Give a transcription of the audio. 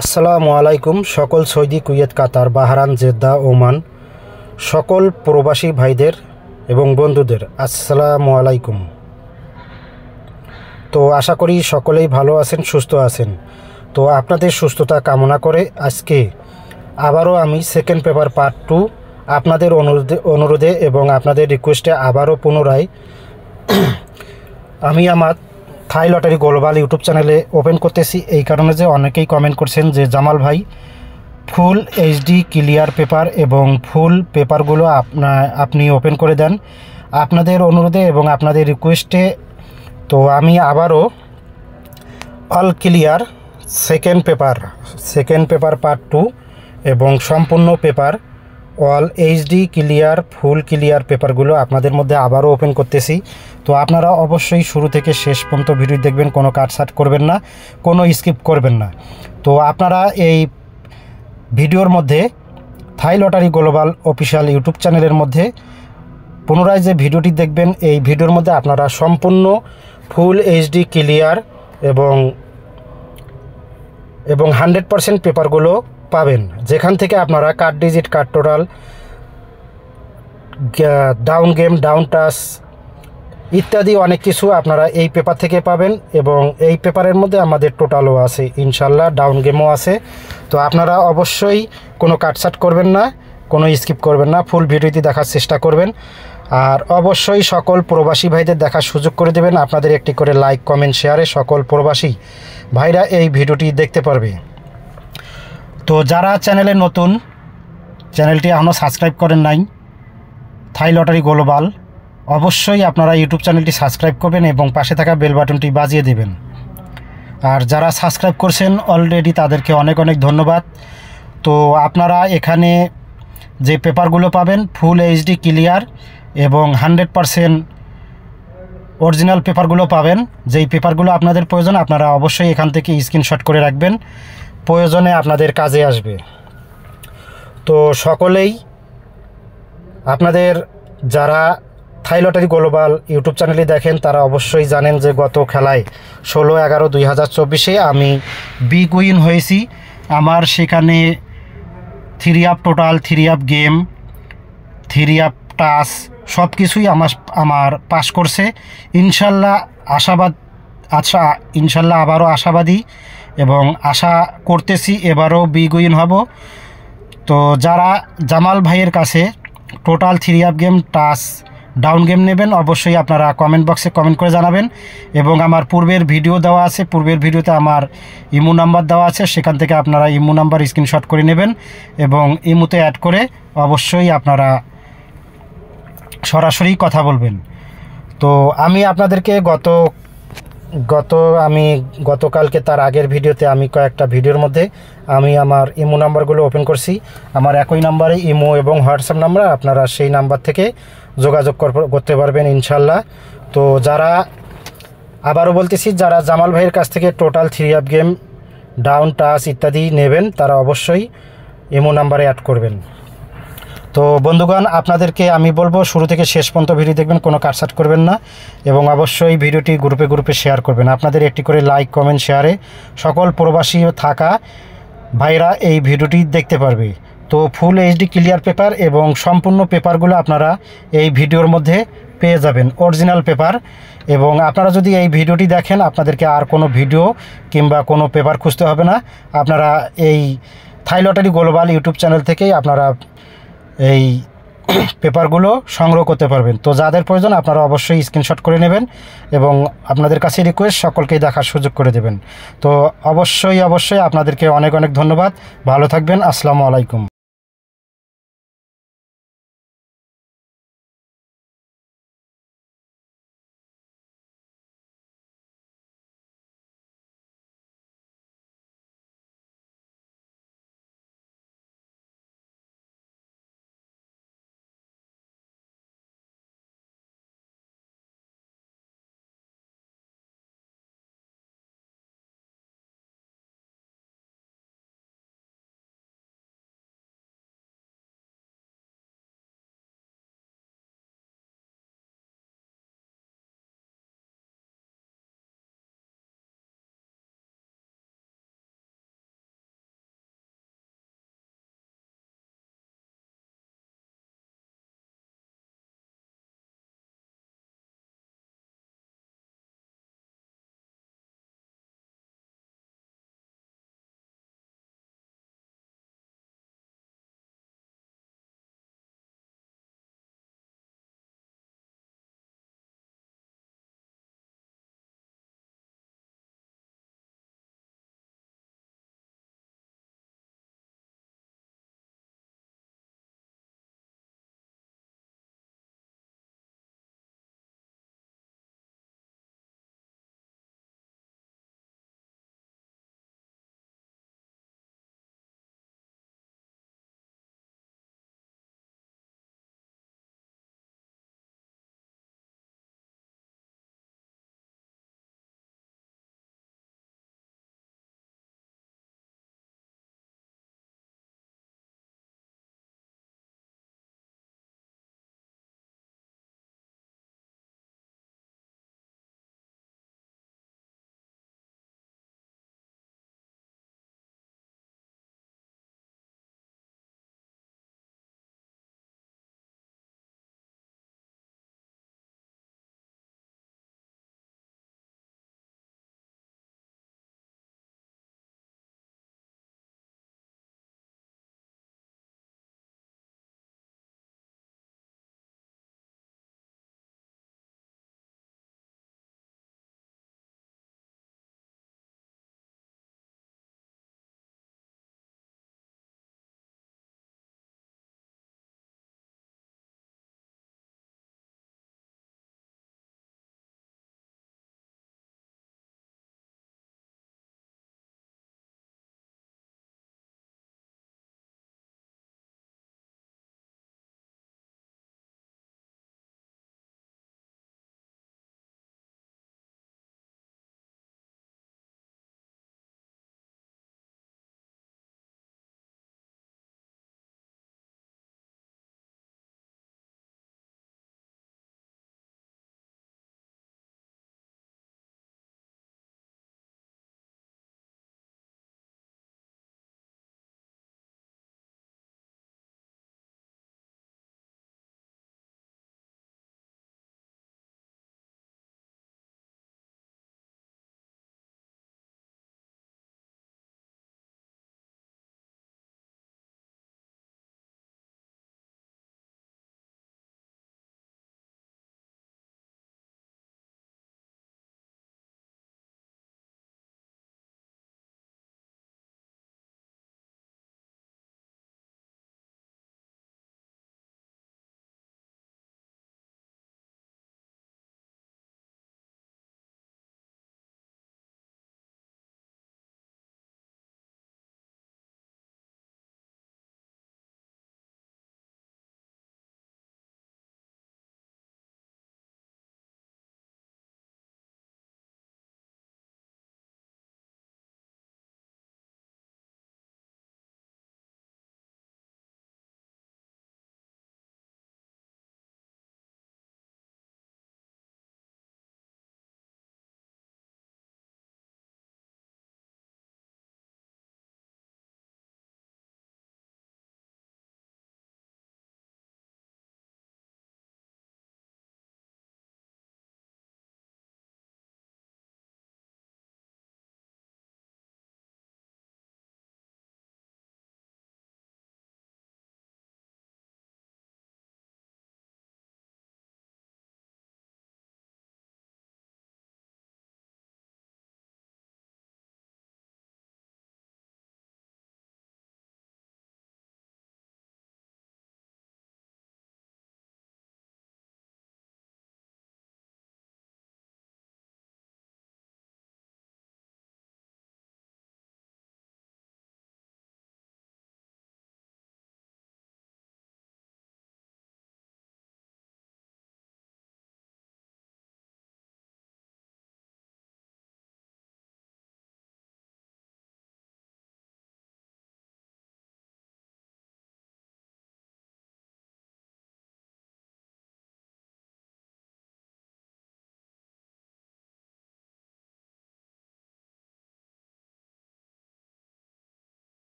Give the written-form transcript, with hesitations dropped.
আসসালামু আলাইকুম। সকল সৌদি, কুয়েত, কাতার, বাহরান, জেদ্দা, ওমান সকল প্রবাসী ভাইদের এবং বন্ধুদের আসসালামু আলাইকুম। তো আশা করি সকলেই ভালো আছেন, সুস্থ আছেন। তো আপনাদের সুস্থতা কামনা করে আজকে আবারও আমি সেকেন্ড পেপার পার্ট 2 আপনাদের অনুরোধে এবং আপনাদের রিকোয়েস্টে আবারও পুনরায় আমি আমার থাই লটারি গ্লোবাল ইউটিউব চ্যানেলে ওপেন করতেছি। এই কারণে যে অনেকেই কমেন্ট করছেন যে জামাল ভাই ফুল এইচডি ক্লিয়ার পেপার এবং ফুল পেপারগুলো আপনি ওপেন করে দেন আপনাদের অনুরোধে এবং আপনাদের রিকোয়েস্টে। তো আমি আবারও all clear second paper part 2 এবং সম্পূর্ণ paper all HD clear full clear পেপারগুলো আপনাদের মধ্যে আবারও ওপেন করতেছি। তো আপনারা অবশ্যই শুরু থেকে শেষ পর্যন্ত ভিডিও দেখবেন, কোনো কাটছাট করবেন না, কোনো স্কিপ করবেন না। তো আপনারা এই ভিডিওর মধ্যে থাই লটারি গ্লোবাল অফিসিয়াল ইউটিউব চ্যানেলের মধ্যে পুনরায় যে ভিডিওটি দেখবেন, এই ভিডিওর মধ্যে আপনারা সম্পূর্ণ ফুল এইচডি ক্লিয়ার এবং 100% পেপারগুলো পাবেন, যেখান থেকে আপনারা card digit, card total, down game, down touch ইত্যাদি অনেক কিছু আপনারা এই পেপার থেকে পাবেন। এবং এই পেপারের মধ্যে আমাদের টোটালও আছে, ইনশাল্লাহ ডাউন গেমও আছে। তো আপনারা অবশ্যই কোনো কাটছাট করবেন না, কোনো স্কিপ করবেন না, ফুল ভিডিওটি দেখার চেষ্টা করবেন। আর অবশ্যই সকল প্রবাসী ভাইদের দেখার সুযোগ করে দেবেন। আপনাদের একটি করে লাইক, কমেন্ট, শেয়ারে সকল প্রবাসী ভাইরা এই ভিডিওটি দেখতে পারবে। তো যারা চ্যানেলে নতুন, চ্যানেলটি এখনও সাবস্ক্রাইব করেন নাই থাই লটারি গ্লোবাল, অবশ্যই আপনারা ইউটিউব চ্যানেলটি সাবস্ক্রাইব করবেন এবং পাশে থাকা বেল বাটনটি বাজিয়ে দেবেন। আর যারা সাবস্ক্রাইব করছেন অলরেডি তাদেরকে অনেক অনেক ধন্যবাদ। তো আপনারা এখানে যে পেপারগুলো পাবেন ফুল এইচডি ক্লিয়ার এবং 100% অরিজিনাল পেপারগুলো পাবেন। যেই পেপারগুলো আপনাদের প্রয়োজন আপনারা অবশ্যই এখান থেকে স্ক্রিনশট করে রাখবেন, প্রয়োজনে আপনাদের কাজে আসবে। তো সকলেই আপনাদের যারা থাই লটারি গ্লোবাল ইউটিউব চ্যানেলে দেখেন তারা অবশ্যই জানেন যে গত খেলায় 16/11/2024 আমি বিগ উইন হয়েছি। আমার সেখানে 3 up total, 3 up game, 3 up touch সব কিছুই আমার পাস করছে। ইনশাল্লাহ ইনশাল্লাহ আবারও আশাবাদী এবং আশা করতেছি এবারও বিগ উইন হব। তো যারা জামাল ভাইয়ের কাছে total 3 up game, touch, down game নেবেন অবশ্যই আপনারা কমেন্ট বক্সে কমেন্ট করে জানাবেন। এবং আমার পূর্বের ভিডিও দেওয়া আছে, পূর্বের ভিডিওতে আমার ইমো নাম্বার দেওয়া আছে, সেখান থেকে আপনারা ইমো নাম্বার স্ক্রিনশট করে নেবেন এবং ইমোতে অ্যাড করে অবশ্যই আপনারা সরাসরি কথা বলবেন। তো আমি আপনাদেরকে গতকালকে তার আগের ভিডিওতে আমি কয়েকটা ভিডিওর মধ্যে আমি আমার ইমো নাম্বারগুলো ওপেন করছি। আমার একই নাম্বারে ইমো এবং হোয়াটসঅ্যাপ নাম্বার, আপনারা সেই নাম্বার থেকে যোগাযোগ করতে পারবেন ইনশাল্লাহ। তো যারা, আবারও বলতেছি, যারা জামাল ভাইয়ের কাছ থেকে total 3 up game, down touch ইত্যাদি নেবেন তারা অবশ্যই ইমো নাম্বারে অ্যাড করবেন। তো বন্ধুগণ, আপনাদেরকে আমি বলবো শুরু থেকে শেষ পর্যন্ত ভিডিও দেখবেন, কোনো কাটছাট করবেন না এবং অবশ্যই ভিডিওটি গ্রুপে শেয়ার করবেন। আপনাদের একটি করে লাইক, কমেন্ট, শেয়ারে সকল প্রবাসী থাকা ভাইরা এই ভিডিওটি দেখতে পারবে। তো ফুল এইচডি ক্লিয়ার পেপার এবং সম্পূর্ণ পেপারগুলো আপনারা এই ভিডিওর মধ্যে পেয়ে যাবেন, অরিজিনাল পেপার। এবং আপনারা যদি এই ভিডিওটি দেখেন আপনাদেরকে আর কোনো ভিডিও কিংবা কোনো পেপার খুঁজতে হবে না। আপনারা এই থাই লটারি গ্লোবাল ইউটিউব চ্যানেল থেকেই আপনারা এই পেপারগুলো সংগ্রহ করতে পারবেন। তো যাদের প্রয়োজন আপনারা অবশ্যই স্ক্রিনশট করে নেবেন এবং আপনাদের কাছে রিকোয়েস্ট সকলকেই দেখার সুযোগ করে দেবেন। তো অবশ্যই আপনাদেরকে অনেক অনেক ধন্যবাদ। ভালো থাকবেন। আসসালামু আলাইকুম।